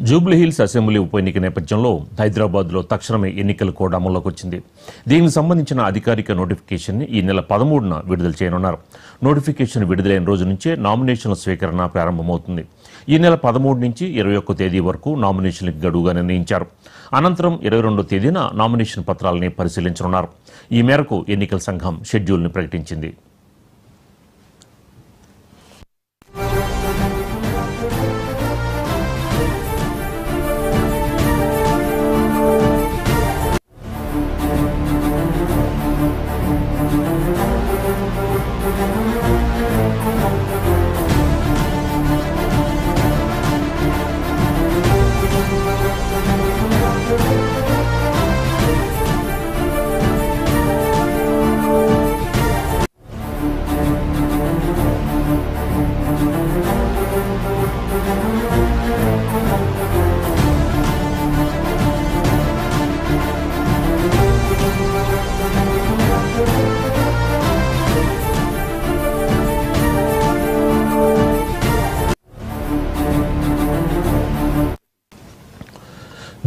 Jubilee Hills assembly ఉప ఎన్నిక నేపథ్యంలో హైదరాబాద్లో తక్షణమే ఎన్నికల కోడ్ అమల్లోకి వచ్చింది. దీనికి సంబంధించిన అధికారిక నోటిఫికేషన్ ఈ నెల 13న విడుదల చేయనున్నారు. నోటిఫికేషన్ విడుదలైన రోజు నుంచే నామినేషన్ల స్వీకరణ ప్రారంభమవుతుంది. ఈ నెల 13 నుంచి 21 తేదీ వరకు నామినేషన్లకు గడువుగా నిర్ణయించారు. అనంతరం 22వ తేదీన నామినేషన్ పత్రాలని పరిశీలించనున్నారు. ఈ మేరకు ఎన్నికల సంఘం షెడ్యూల్ను ప్రకటించింది.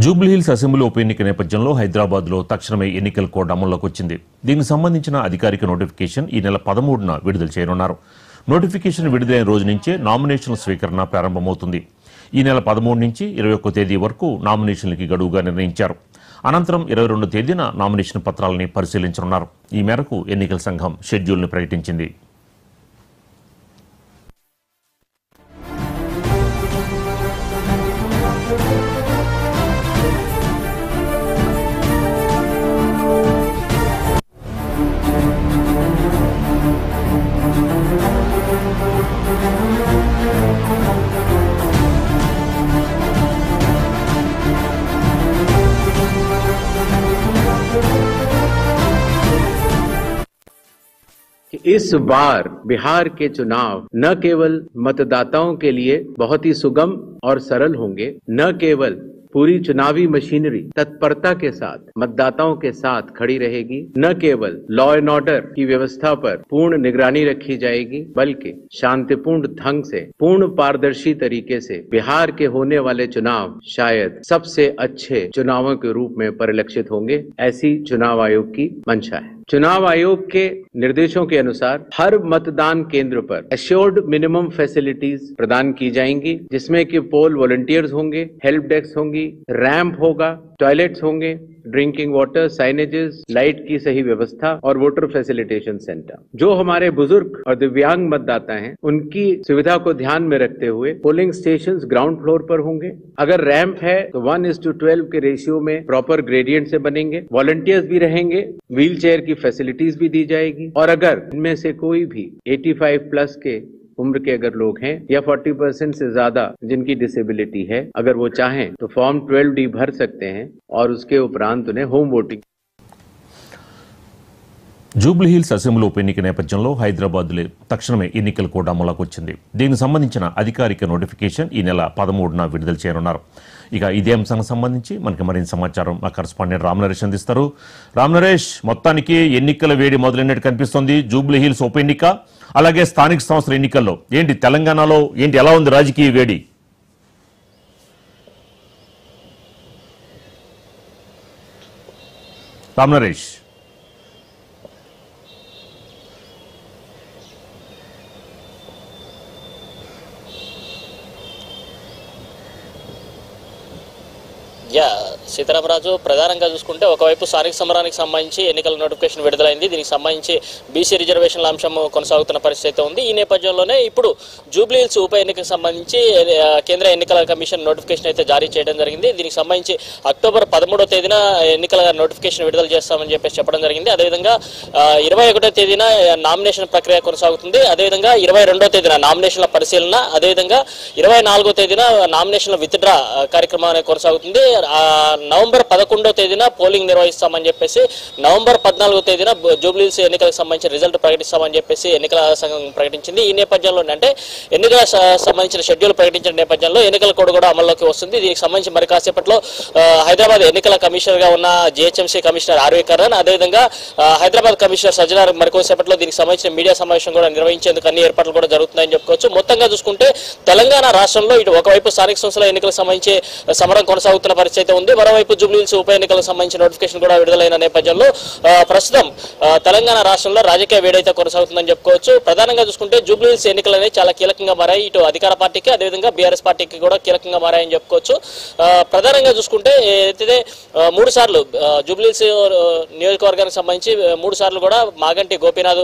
జూబ్లీహిల్స్ అసెంబ్లీ ఉప ఎన్నిక నేపథ్యంలో హైదరాబాద్లో తక్షణమే ఎన్నికల కోడ్ అమల్లోకి వచ్చింది. దీనికి సంబంధించిన అధికారిక నోటిఫికేషన్ ఈ నెల 13న విడుదల చేయనున్నారు. నోటిఫికేషన్ విడుదలైన రోజు నుంచే నామినేషన్ల స్వీకరణ ప్రారంభమవుతుంది. ఈ నెల 13 నుంచి 21 తేదీ వరకు నామినేషన్లకి గడువుగా నిర్ణయించారు. అనంతరం 22వ తేదీన నామినేషన్ పత్రాలని పరిశీలించనున్నారు. ఈ మేరకు ఎన్నికల సంఘం షెడ్యూల్ను ప్రకటించింది. इस बार बिहार के चुनाव न केवल मतदाताओं के लिए बहुत ही सुगम और सरल होंगे, न केवल पूरी चुनावी मशीनरी तत्परता के साथ मतदाताओं के साथ खड़ी रहेगी, न केवल लॉ एंड ऑर्डर की व्यवस्था पर पूर्ण निगरानी रखी जाएगी, बल्कि शांतिपूर्ण ढंग से पूर्ण पारदर्शी तरीके से बिहार के होने वाले चुनाव शायद सबसे अच्छे चुनावों के रूप में परिलक्षित होंगे। ऐसी चुनाव आयोग की मंशा है। चुनाव आयोग के निर्देशों के अनुसार हर मतदान केंद्र पर एश्योर्ड मिनिमम फैसिलिटीज प्रदान की जाएंगी, जिसमें कि पोल वॉलंटियर्स होंगे, हेल्प डेस्क होंगी, रैंप होगा, टॉयलेट्स होंगे, ड्रिंकिंग वाटर, साइनेजेस, लाइट की सही व्यवस्था और वोटर फैसिलिटेशन सेंटर। जो हमारे बुजुर्ग और दिव्यांग मतदाता हैं, उनकी सुविधा को ध्यान में रखते हुए पोलिंग स्टेशन ग्राउंड फ्लोर पर होंगे। अगर रैंप है तो 1:12 के रेशियो में प्रॉपर ग्रेडियंट से बनेंगे। वॉलंटियर्स भी रहेंगे, व्हील चेयर की फैसिलिटीज भी दी जाएगी। और अगर इनमें से कोई भी 85+ के उम्र के अगर लोग हैं या 40% से ज्यादा जिनकी डिसेबिलिटी है, अगर वो चाहें तो फॉर्म 12D भर सकते हैं और उसके उपरांत उन्हें होम वोटिंग। జూబ్లీహిల్స్ అసెంబ్లీ ఉప ఎన్నిక నేపథ్యంలో హైదరాబాద్లో తక్షణమే ఎన్నికల కోడ్ అమల్లోకి వచ్చింది. దీనికి సంబంధించిన అధికారిక నోటిఫికేషన్ ఈ నెల 13న విడుదల చేయనున్నారు. ఇక ఇదే అంశానికి సంబంధించి మనకి మరింత సమాచారం మా కరెస్పాండెంట్ రామనరేష్ అందిస్తారు. రామనరేష్, మొత్తానికి ఎన్నికల వేడి మొదలైనట్టు కనిపిస్తోంది. జూబ్లీహిల్స్ ఉప ఎన్నిక అలాగే స్థానిక సంస్థల ఎన్నికల్లో ఏంటి తెలంగాణలో ఎలా ఉంది రాజకీయ వేడి? రామనరేష్. సీతారామరాజు, ప్రధానంగా చూసుకుంటే ఒకవైపు స్థానిక సమరానికి సంబంధించి ఎన్నికల నోటిఫికేషన్ విడుదలైంది. దీనికి సంబంధించి బీసీ రిజర్వేషన్ల అంశం కొనసాగుతున్న పరిస్థితి ఉంది. ఈ నేపథ్యంలోనే ఇప్పుడు జూబ్లీహిల్స్ ఉప ఎన్నికకు సంబంధించి కేంద్ర ఎన్నికల కమిషన్ నోటిఫికేషన్ అయితే జారీ చేయడం జరిగింది. దీనికి సంబంధించి అక్టోబర్ 13వ తేదీన ఎన్నికల నోటిఫికేషన్ విడుదల చేస్తామని చెప్పడం జరిగింది. అదేవిధంగా 21వ తేదీన నామినేషన్ ప్రక్రియ కొనసాగుతుంది. అదేవిధంగా 22వ తేదీన నామినేషన్ల పరిశీలన, అదేవిధంగా 24వ తేదీన నామినేషన్ల విత్డ్రా కార్యక్రమం అనేది కొనసాగుతుంది. నవంబర్ 11వ తేదీన పోలింగ్ నిర్వహిస్తామని చెప్పేసి, నవంబర్ 14వ తేదీన జూబ్లీహిల్స్ ఎన్నికలకు సంబంధించిన రిజల్ట్ ప్రకటిస్తామని చెప్పేసి ఎన్నికల సంఘం ప్రకటించింది. ఈ నేపథ్యంలో అంటే ఎన్నికల సంబంధించిన షెడ్యూల్ ప్రకటించిన నేపథ్యంలో ఎన్నికల కోడ్ కూడా అమల్లోకి వస్తుంది. దీనికి సంబంధించి మరి కాసేపట్లో హైదరాబాద్ ఎన్నికల కమిషనర్ గా ఉన్న జిహెచ్ఎంసీ కమిషనర్ ఆర్వి కర్ణన్, అదేవిధంగా హైదరాబాద్ కమిషనర్ సజ్జనార్ మరికొద్దిసేపట్లో దీనికి సంబంధించిన మీడియా సమావేశం కూడా నిర్వహించేందుకు అన్ని ఏర్పాట్లు కూడా జరుగుతున్నాయని చెప్పుకోవచ్చు. మొత్తంగా చూసుకుంటే తెలంగాణ రాష్ట్రంలో ఇటు ఒకవైపు స్థానిక సంస్థల ఎన్నికలకు సంబంధించి సమరం కొనసాగుతున్న పరిస్థితి ఉంది, మరోవైపు జూబ్లీహిల్స్ ఉప ఎన్నికలకు సంబంధించిన నోటిఫికేషన్ కూడా విడుదలైన నేపథ్యంలో ప్రస్తుతం తెలంగాణ రాష్ట్రంలో రాజకీయ వేడైతే కొనసాగుతుందని చెప్పుకోవచ్చు. ప్రధానంగా చూసుకుంటే జూబ్లీహిల్స్ ఎన్నికలు అనేవి చాలా కీలకంగా మారాయి, ఇటు అధికార పార్టీకి అదేవిధంగా బీఆర్ఎస్ పార్టీకి కూడా కీలకంగా మారాయని చెప్పుకోవచ్చు. ప్రధానంగా చూసుకుంటే ఏదైతే 3 సార్లు జూబ్లీహిల్స్ నియోజకవర్గానికి సంబంధించి 3 సార్లు కూడా మాగంటి గోపీనాథ్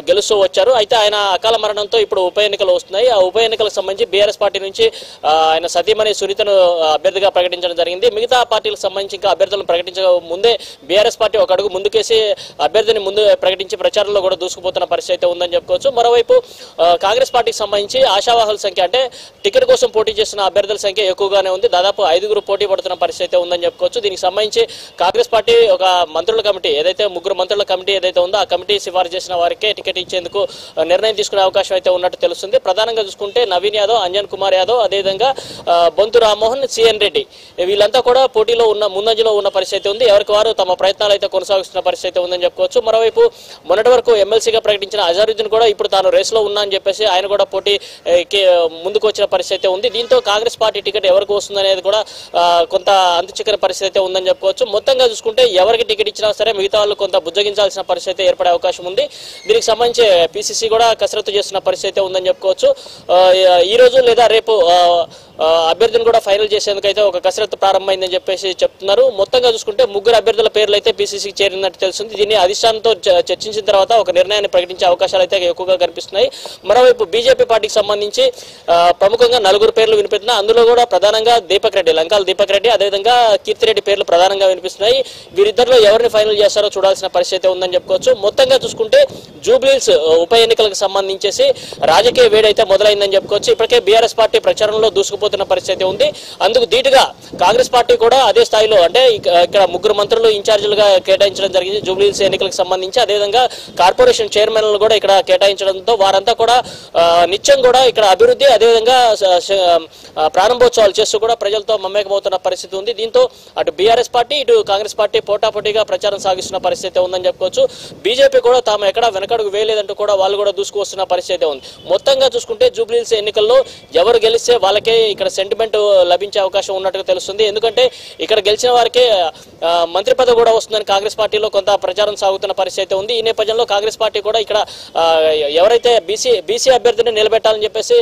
గెలుస్తూ వచ్చారు. అయితే ఆయన అకాల మరణంతో ఇప్పుడు ఉప ఎన్నికలు వస్తున్నాయి. ఆ ఉప ఎన్నికలకు సంబంధించి బీఆర్ఎస్ పార్టీ నుంచి ఆయన సతీమణి సునీతను అభ్యర్థిగా ప్రకటించడం జరిగింది. మిగతా పార్టీలకు సంబంధించి ఇంకా అభ్యర్థులను ప్రకటించక ముందే బీఆర్ఎస్ పార్టీ ఒక అడుగు ముందుకేసి అభ్యర్థిని ముందు ప్రకటించి ప్రచారంలో కూడా దూసుకుపోతున్న పరిస్థితి అయితే ఉందని చెప్పుకోవచ్చు. మరోవైపు కాంగ్రెస్ పార్టీకి సంబంధించి ఆశావాహుల సంఖ్య అంటే టికెట్ కోసం పోటీ చేస్తున్న అభ్యర్థుల సంఖ్య ఎక్కువగానే ఉంది. దాదాపు 5గురు పోటీ పడుతున్న పరిస్థితి అయితే ఉందని చెప్పుకోవచ్చు. దీనికి సంబంధించి కాంగ్రెస్ పార్టీ ఒక మంత్రుల కమిటీ ఏదైతే 3 మంత్రుల కమిటీ ఏదైతే ఉందో ఆ కమిటీ సిఫారసు చేసిన వారికే టికెట్ ఇచ్చేందుకు నిర్ణయం తీసుకునే అవకాశం అయితే ఉన్నట్టు తెలుస్తుంది. ప్రధానంగా చూసుకుంటే నవీన్ యాదవ్, అంజన్ కుమార్ యాదవ్, అదేవిధంగా బొంతు రామ్మోహన్, సిఎన్ రెడ్డి వీళ్ళంతా కూడా పోటీలో ఉన్న ముందంజలో ఉన్న పరిస్థితి ఉంది. ఎవరికి వారు తమ ప్రయత్నాలు అయితే కొనసాగిస్తున్న పరిస్థితి ఉందని చెప్పుకోవచ్చు. మరోవైపు మొన్నటి వరకు ఎమ్మెల్సీగా ప్రకటించిన అజారుద్దీన్ కూడా ఇప్పుడు తాను రేసులో ఉన్నా అని చెప్పేసి ఆయన కూడా పోటీకి ముందుకు వచ్చిన పరిస్థితి ఉంది. దీంతో కాంగ్రెస్ పార్టీ టికెట్ ఎవరికి వస్తుందనేది కూడా కొంత అంతుచిక్కని పరిస్థితి అయితే ఉందని చెప్పుకోవచ్చు. మొత్తంగా చూసుకుంటే ఎవరికి టికెట్ ఇచ్చినా సరే మిగతా వాళ్ళు కొంత బుజ్జగించాల్సిన పరిస్థితి ఏర్పడే అవకాశం ఉంది. దీనికి సంబంధించి పిసిసి కూడా కసరత్తు చేస్తున్న పరిస్థితి ఉందని చెప్పుకోవచ్చు. ఈ రోజు లేదా రేపు అభ్యర్థిని కూడా ఫైనల్ చేసేందుకైతే ఒక కసరత్తు ప్రారంభమైందని చెప్పేసి చెప్తున్నారు. మొత్తంగా చూసుకుంటే 3 అభ్యర్థుల పేర్లు అయితే పిసిసికి చేరినట్టు తెలుస్తుంది. దీన్ని అధిష్టానంతో చర్చించిన తర్వాత ఒక నిర్ణయాన్ని ప్రకటించే అవకాశాలు అయితే ఎక్కువగా కనిపిస్తున్నాయి. మరోవైపు బీజేపీ పార్టీకి సంబంధించి ప్రముఖంగా 4 పేర్లు వినిపిస్తున్నాయి. అందులో కూడా ప్రధానంగా దీపక్ రెడ్డి, లంకాల దీపక్ రెడ్డి, అదేవిధంగా కీర్తిరెడ్డి పేర్లు ప్రధానంగా వినిపిస్తున్నాయి. వీరిద్దరిలో ఎవరిని ఫైనల్ చేస్తారో చూడాల్సిన పరిస్థితి ఉందని చెప్పుకోవచ్చు. మొత్తంగా చూసుకుంటే జూబ్లీహిల్స్ ఉప ఎన్నికలకు సంబంధించేసి రాజకీయ వేడైతే మొదలైందని చెప్పుకోవచ్చు. ఇప్పటికే బీఆర్ఎస్ పార్టీ ప్రచారంలో దూసుకుపోతున్న పరిస్థితి ఉంది. అందుకు ధీటుగా కాంగ్రెస్ పార్టీ కూడా అదే స్థాయిలో అంటే ఇక్కడ 3 మంత్రులు ఇన్ఛార్జీలుగా కేటాయించడం జరిగింది జూబ్లీహిల్స్ ఎన్నికలకు సంబంధించి. అదేవిధంగా కార్పొరేషన్ చైర్మన్లు కూడా ఇక్కడ కేటాయించడంతో వారంతా కూడా నిత్యం కూడా ఇక్కడ అభివృద్ధి అదేవిధంగా ప్రారంభోత్సవాలు చేస్తూ కూడా ప్రజలతో మమేకమవుతున్న పరిస్థితి ఉంది. దీంతో అటు బీఆర్ఎస్ పార్టీ ఇటు కాంగ్రెస్ పార్టీ పోటాపోటీగా ప్రచారం సాగిస్తున్న పరిస్థితి ఉందని చెప్పుకోవచ్చు. బీజేపీ కూడా తాము ఎక్కడ వెనకడుగు వేయలేదంటూ కూడా వాళ్ళు కూడా దూసుకువస్తున్న పరిస్థితి ఉంది. మొత్తంగా చూసుకుంటే జూబ్లీహిల్స్ ఎన్నికల్లో ఎవరు గెలిస్తే వాళ్ళకే ఇక్కడ సెంటిమెంట్ లభించే అవకాశం ఉన్నట్టుగా తెలుస్తుంది. ఎందుకంటే ఇక్కడ గెలిచిన వారికే మంత్రి పదవి కూడా వస్తుందని కాంగ్రెస్ పార్టీలో కొంత ప్రచారం సాగుతున్న పరిస్థితి ఉంది. ఈ నేపథ్యంలో కాంగ్రెస్ పార్టీ కూడా ఇక్కడ ఎవరైతే బీసీ అభ్యర్థిని నిలబెట్టాలని చెప్పేసి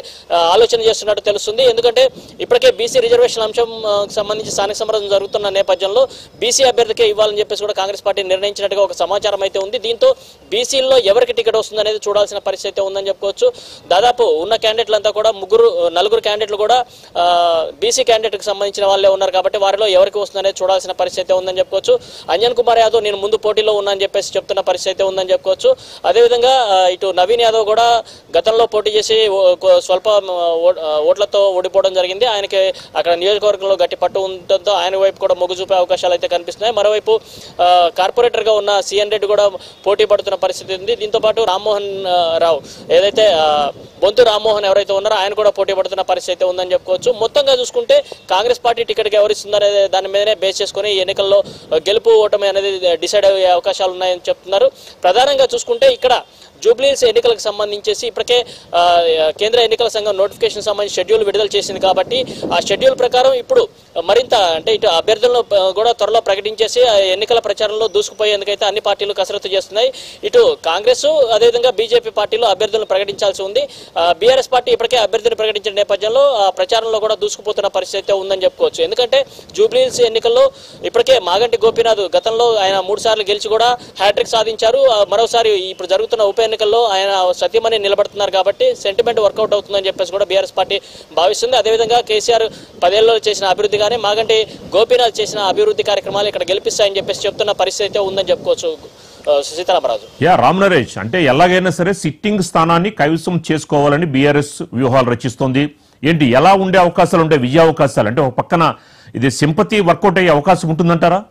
ఆలోచన చేస్తున్నట్టు తెలుస్తుంది. ఎందుకంటే ఇప్పటికే బీసీ రిజర్వేషన్ అంశం సంబంధించి స్థానిక సమరం జరుగుతున్న నేపథ్యంలో బీసీ అభ్యర్థికే ఇవ్వాలని చెప్పేసి కూడా కాంగ్రెస్ పార్టీ నిర్ణయించినట్టుగా ఒక సమాచారం అయితే ఉంది. దీంతో బీసీల్లో ఎవరికి టికెట్ వస్తుంది అనేది చూడాల్సిన పరిస్థితి ఉందని చెప్పుకోవచ్చు. దాదాపు ఉన్న క్యాండిడేట్లంతా కూడా 4 క్యాండిడేట్లు కూడా బీసీ క్యాండిడేట్ కి సంబంధించిన వాళ్ళే ఉన్నారు కాబట్టి వారిలో ఎవరికి వస్తుందనేది చూడాల్సిన పరిస్థితి ఉందని చెప్పుకోవచ్చు. అంజన్ కుమార్ యాదవ్ నేను ముందు పోటీలో ఉన్నా అని చెప్పేసి చెప్తున్న పరిస్థితి ఉందని చెప్పుకోవచ్చు. అదేవిధంగా ఇటు నవీన్ యాదవ్ కూడా గతంలో పోటీ చేసి స్వల్ప ఓట్లతో ఓడిపోవడం జరిగింది. ఆయనకి అక్కడ నియోజకవర్గంలో గట్టి పట్టు ఉండడంతో ఆయన వైపు కూడా మొగ్గు చూపే అవకాశాలు అయితే కనిపిస్తున్నాయి. మరోవైపు కార్పొరేటర్ గా ఉన్న సిఎన్ రెడ్డి కూడా పోటీ పడుతున్న పరిస్థితి ఉంది. దీంతో పాటు రామ్మోహన్ రావు ఏదైతే బొంతు రామ్మోహన్ ఎవరైతే ఉన్నారో ఆయన కూడా పోటీ పడుతున్న పరిస్థితి ఉందని చెప్పుకోవచ్చు. మొత్తంగా చూసుకుంటే కాంగ్రెస్ పార్టీ టికెట్ ఎవరిస్తున్నారనే దాని మీదనే బేస్ చేసుకుని ఈ ఎన్నికల్లో గెలుపు ఓటమి అనేది డిసైడ్ అయ్యే అవకాశాలు ఉన్నాయని చెప్తున్నారు. ప్రధానంగా చూసుకుంటే ఇక్కడ జూబ్లీహిల్స్ ఎన్నికలకు సంబంధించేసి ఇప్పటికే కేంద్ర ఎన్నికల సంఘం నోటిఫికేషన్ సంబంధించి షెడ్యూల్ విడుదల చేసింది కాబట్టి ఆ షెడ్యూల్ ప్రకారం ఇప్పుడు మరింత అంటే ఇటు అభ్యర్థులను కూడా త్వరలో ప్రకటించేసి ఎన్నికల ప్రచారంలో దూసుకుపోయేందుకైతే అన్ని పార్టీలు కసరత్తు చేస్తున్నాయి. ఇటు కాంగ్రెస్ అదేవిధంగా బీజేపీ పార్టీలు అభ్యర్థులను ప్రకటించాల్సి ఉంది. బీఆర్ఎస్ పార్టీ ఇప్పటికే అభ్యర్థిని ప్రకటించిన నేపథ్యంలో ప్రచారంలో కూడా దూసుకుపోతున్న పరిస్థితి ఉందని చెప్పుకోవచ్చు. ఎందుకంటే జూబ్లీహిల్స్ ఎన్నికల్లో ఇప్పటికే మాగంటి గోపీనాథ్ గతంలో ఆయన 3 సార్లు గెలిచి కూడా హ్యాట్రిక్ సాధించారు. మరోసారి ఇప్పుడు జరుగుతున్న ఉప ఎన్నికల్లో ఆయన సత్యమని నిలబడుతున్నారు కాబట్టి సెంటిమెంట్ వర్కౌట్ అవుతుందని చెప్పేసి కూడా బీఆర్ఎస్ పార్టీ భావిస్తుంది. అదేవిధంగా కేసీఆర్ 10 ఏళ్లలో చేసిన అభివృద్ధి కానీ మాగంటి గోపీనాథ్ చేసిన అభివృద్ధి కార్యక్రమాలు ఇక్కడ గెలిపిస్తాయని చెప్పేసి చెప్తున్న పరిస్థితి ఉందని చెప్పుకోవచ్చు. సీతారామరాజు రామ్ నరేష్ అంటే ఎలాగైనా సరే సిట్టింగ్ స్థానాన్ని కైవసం చేసుకోవాలని బీఆర్ఎస్ వ్యూహాలు రచిస్తోంది. ఏంటి ఎలా ఉండే అవకాశాలు ఉంటాయి, విజయ అవకాశాలు అంటే ఒక పక్కన ఇది సింపతి వర్కౌట్ అయ్యే అవకాశం ఉంటుందంటారా?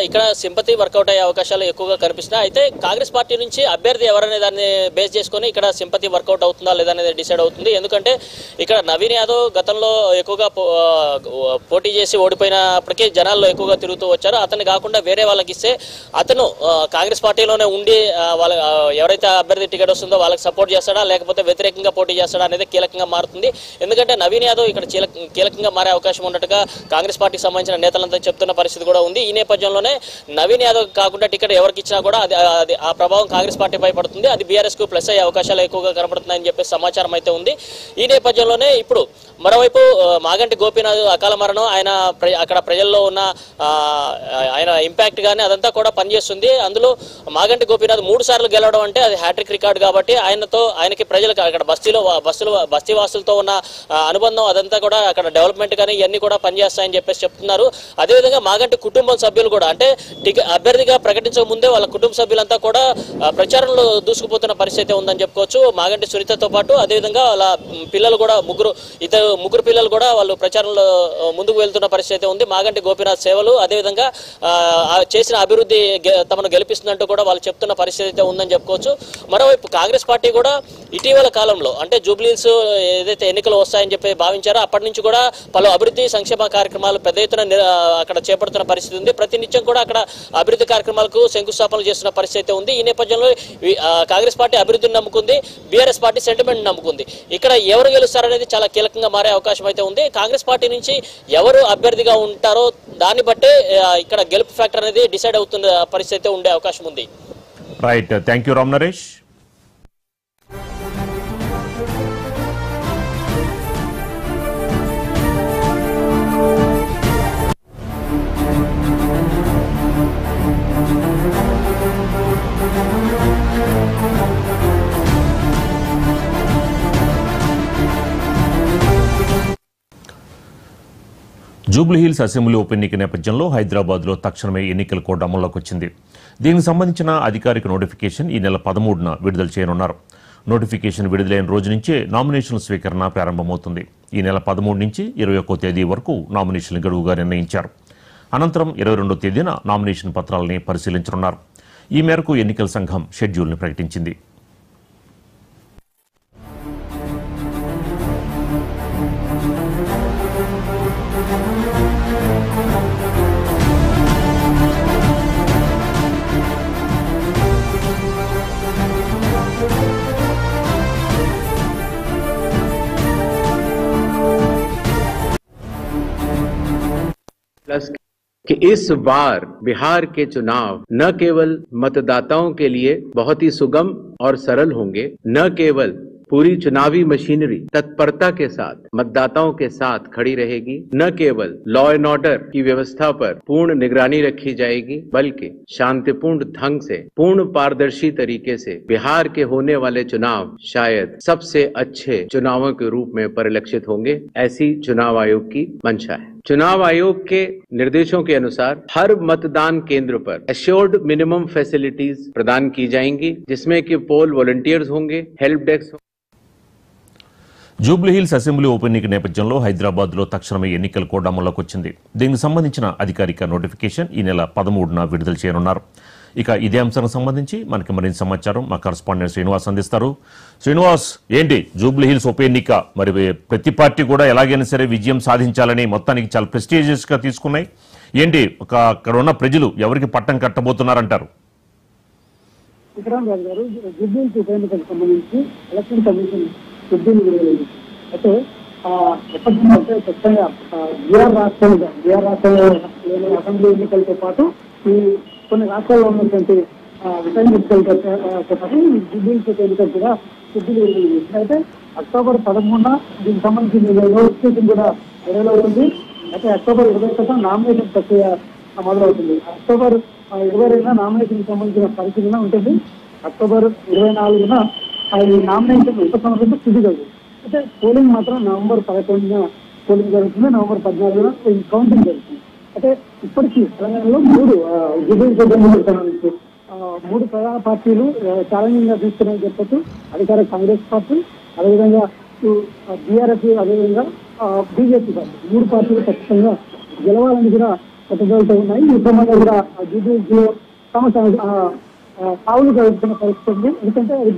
ఇక్కడ సింపతి వర్కౌట్ అయ్యే అవకాశాలు ఎక్కువగా కనిపిస్తున్నాయి. అయితే కాంగ్రెస్ పార్టీ నుంచి అభ్యర్థి ఎవరనే దాన్ని బేస్ చేసుకొని ఇక్కడ సింపతి వర్కౌట్ అవుతుందా లేదా అనేది డిసైడ్ అవుతుంది. ఎందుకంటే ఇక్కడ నవీన్ యాదవ్ గతంలో ఎక్కువగా పోటీ చేసి ఓడిపోయినప్పటికీ జనాల్లో ఎక్కువగా తిరుగుతూ వచ్చారు. అతన్ని కాకుండా వేరే వాళ్ళకి ఇస్తే అతను కాంగ్రెస్ పార్టీలోనే ఉండి వాళ్ళ ఎవరైతే అభ్యర్థి టికెట్ వస్తుందో వాళ్ళకి సపోర్ట్ చేస్తాడా లేకపోతే వ్యతిరేకంగా పోటీ చేస్తాడా అనేది కీలకంగా మారుతుంది. ఎందుకంటే నవీన్ యాదవ్ ఇక్కడ కీలకంగా మారే అవకాశం ఉన్నట్టుగా కాంగ్రెస్ పార్టీకి సంబంధించిన నేతలంతా చెప్తున్న పరిస్థితి కూడా ఉంది. ఈ నేపథ్యంలో నవీన్ యాదవ్ కాకుండా టికెట్ ఎవరికి ఇచ్చినా కూడా అది ఆ ప్రభావం కాంగ్రెస్ పార్టీపై పడుతుంది. అది బీఆర్ఎస్ కు ప్లస్ అయ్యే అవకాశాలు ఎక్కువగా కనబడుతున్నాయని చెప్పే సమాచారం అయితే ఉంది. ఈ నేపథ్యంలోనే ఇప్పుడు మరోవైపు మాగంటి గోపీనాథ్ అకాల మరణం ఆయన అక్కడ ప్రజల్లో ఉన్న ఆయన ఇంపాక్ట్ గానీ అదంతా కూడా పనిచేస్తుంది. అందులో మాగంటి గోపీనాథ్ 3 సార్లు గెలవడం అంటే అది హ్యాట్రిక్ రికార్డు కాబట్టి ఆయనకి ప్రజలకు అక్కడ బస్తీ వాసులతో ఉన్న అనుబంధం అదంతా కూడా అక్కడ డెవలప్మెంట్ కానీ ఇవన్నీ కూడా పనిచేస్తాయని చెప్పేసి చెప్తున్నారు. అదేవిధంగా మాగంటి కుటుంబం సభ్యులు కూడా అంటే అభ్యర్థిగా ప్రకటించక ముందే వాళ్ళ కుటుంబ సభ్యులంతా కూడా ప్రచారంలో దూసుకుపోతున్న పరిస్థితి ఉందని చెప్పుకోవచ్చు. మాగంటి సునీతతో పాటు అదేవిధంగా వాళ్ళ పిల్లలు కూడా ముగ్గురు పిల్లలు కూడా వాళ్ళు ప్రచారంలో ముందుకు వెళ్తున్న పరిస్థితి ఉంది. మాగంటి గోపీనాథ్ సేవలు అదేవిధంగా చేసిన అభివృద్ధి తమను గెలిపిస్తుందంటూ కూడా వాళ్ళు చెప్తున్న పరిస్థితి అయితే ఉందని చెప్పుకోవచ్చు. మరోవైపు కాంగ్రెస్ పార్టీ కూడా ఇటీవల కాలంలో అంటే జూబ్లీహిల్స్ ఏదైతే ఎన్నికలు వస్తాయని చెప్పి భావించారో అప్పటి నుంచి కూడా పలు అభివృద్ధి సంక్షేమ కార్యక్రమాలు పెద్ద ఎత్తున అక్కడ చేపడుతున్న పరిస్థితి ఉంది. ప్రతి నిత్యం కూడా అక్కడ అభివృద్ధి కార్యక్రమాలకు శంకుస్థాపనలు చేస్తున్న పరిస్థితి ఉంది. ఈ నేపథ్యంలో కాంగ్రెస్ పార్టీ అభివృద్ధిని నమ్ముకుంది, బీఆర్ఎస్ పార్టీ సెంటిమెంట్ నమ్ముకుంది. ఇక్కడ ఎవరు గెలుస్తారనేది చాలా కీలకంగా మారే అవకాశం అయితే ఉంది. కాంగ్రెస్ పార్టీ నుంచి ఎవరు అభ్యర్థిగా ఉంటారో దాన్ని బట్టే ఇక్కడ గెలుపు ఫ్యాక్టర్ అనేది డిసైడ్ అవుతున్న పరిస్థితి ఉండే అవకాశం ఉంది. Right, thank you Ram Naresh. Jubilee Hills assembly ఉప ఎన్నిక నేపథ్యంలో హైదరాబాద్లో తక్షణమే ఎన్నికల కోడ్ అమల్లోకి వచ్చింది. దీనికి సంబంధించిన అధికారిక నోటిఫికేషన్ ఈ నెల 13న విడుదల చేయనున్నారు. నోటిఫికేషన్ విడుదలైన రోజు నుంచే నామినేషన్ల స్వీకరణ ప్రారంభమవుతుంది. ఈ నెల 13 నుంచి 21వ తేదీ వరకు నామినేషన్ల గడువుగా నిర్ణయించారు. అనంతరం 22వ తేదీన నామినేషన్ పత్రాలని పరిశీలించనున్నారు. ఈ మేరకు ఎన్నికల సంఘం షెడ్యూల్ని ప్రకటించింది. कि इस बार बिहार के चुनाव न केवल मतदाताओं के लिए बहुत ही सुगम और सरल होंगे, न केवल पूरी चुनावी मशीनरी तत्परता के साथ मतदाताओं के साथ खड़ी रहेगी, न केवल लॉ एंड ऑर्डर की व्यवस्था पर पूर्ण निगरानी रखी जाएगी, बल्कि शांतिपूर्ण ढंग से पूर्ण पारदर्शी तरीके से बिहार के होने वाले चुनाव शायद सबसे अच्छे चुनावों के रूप में परिलक्षित होंगे। ऐसी चुनाव आयोग की मंशा है। चुनाव आयोग के निर्देशों के अनुसार हर मतदान केंद्र पर एश्योर्ड मिनिमम फैसिलिटीज प्रदान की जाएंगी, जिसमें कि पोल वॉलंटियर्स होंगे, हेल्प डेस्क। జూబ్లీహిల్స్ అసెంబ్లీ ఉప ఎన్నిక నేపథ్యంలో హైదరాబాద్లో తక్షణమే ఎన్నికల కోడ్ అమల్లోకి వచ్చింది. దీనికి సంబంధించిన అధికారిక నోటిఫికేషన్ ఈ నెల 13న విడుదల చేయనున్నారు. ఇక ఇదే అంశానికి సంబంధించి మనకి మరింత సమాచారం మా కరెస్పాండెంట్ శ్రీనివాస్ అందిస్తారు. శ్రీనివాస్, ఏంటి జూబ్లీహిల్స్ ఉప ఎన్నిక మరి ప్రతి పార్టీ కూడా ఎలాగైనా సరే విజయం సాధించాలని మొత్తానికి చాలా ప్రెస్టీజియస్ గా తీసుకున్నాయి. ఏంటి అక్కడ ఉన్న ప్రజలు ఎవరికి పట్టం కట్టబోతున్నారంటారు? జూబ్లీహిల్స్ ఉప ఎన్నికకు సంబంధించి ఎలక్షన్ కమిషన్ షెడ్యూల్ విడుదలైంది. అయితే ఎప్పటికంటే ఖచ్చితంగా బీఆర్ రాష్ట్రంలో అసెంబ్లీ ఎన్నికలతో పాటు ఈ కొన్ని రాష్ట్రాల్లో ఉన్నటువంటి రిటర్న్ ఎన్నికలతో పాటు జూబ్లీహిల్స్ ఉప ఎన్నికలు కూడా షెడ్యూల్ విడుదలైంది. అయితే అక్టోబర్ 13న దీనికి సంబంధించిన నోటిఫికేషన్ కూడా విడుదలవుతుంది. అయితే అక్టోబర్ 21న నామినేషన్ ప్రక్రియ మొదలవుతుంది. అక్టోబర్ 22న నామినేషన్ సంబంధించిన పరిశీలన ఉంటుంది. అక్టోబర్ 24న ఈ నామినేషన్ ఉపసంహరణ స్థితి కలుగుతుంది. అయితే పోలింగ్ మాత్రం నవంబర్ 11న పోలింగ్ జరుగుతుంది, నవంబర్ 14న కౌంటింగ్ జరుగుతుంది. అయితే ఇప్పటికీ తెలంగాణలో మూడు ప్రధాన పార్టీలు ఛాలెంజింగ్ గా తీసుకున్నాయని చెప్పొచ్చు. అధికార కాంగ్రెస్ పార్టీ, అదేవిధంగా బీఆర్ఎస్, అదేవిధంగా బీజేపీ పార్టీ, మూడు పార్టీలు ఖచ్చితంగా గెలవాలని కూడా పట్టుదలతో ఉన్నాయి. ఈ క్రమంలో కూడా జూబ్లీహిల్స్లో తమ పావులు జరుగుతున్న పరిస్థితి ఉంది. ఎందుకంటే అది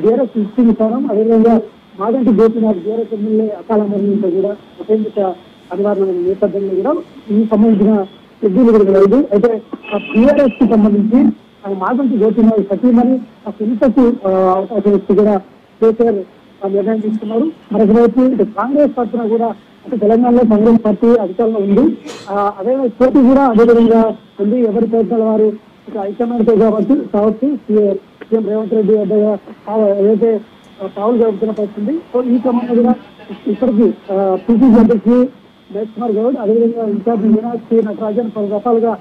బీఆర్ఎస్ ఇచ్చిన స్థానం. అదేవిధంగా మాగంటి గోపీనాథ్ బీఆర్ఎస్ ఎమ్మెల్యే అకాల మరణంతో కూడా ఉప ఎన్నిక అనివార్యమైన నేపథ్యంలో కూడా ఈ సంబంధించిన షెడ్యూల్ కూడా లేదు. అయితే బీఆర్ఎస్ కి సంబంధించి మాగంటి గోపీనాథ్ సతీమణి హింసకు అవకాశం ఇచ్చి కూడా కేసీఆర్ నిర్ణయం తీసుకున్నారు. మరొకవైపు ఇటు కాంగ్రెస్ తరఫున కూడా అంటే తెలంగాణలో కాంగ్రెస్ పార్టీ అధికారంలో ఉంది, అదే పోటీ కూడా అదేవిధంగా ఉంది. ఎవరి ప్రయత్నాల వారు ఇక హైకమాండ్ కావచ్చు సీఎం రేవంత్ రెడ్డి ఏదైతే పావులు జరుపుతున్న పరిస్థితి. సో ఈ క్రమంలో కూడా ఇప్పటికీ పిసిసి అధ్యక్షుడు మహేష్ కుమార్ గౌడ్, అదేవిధంగా ఇన్ఛార్జ్ మీనాక్షి నటరాజన్ పలు రకాలుగా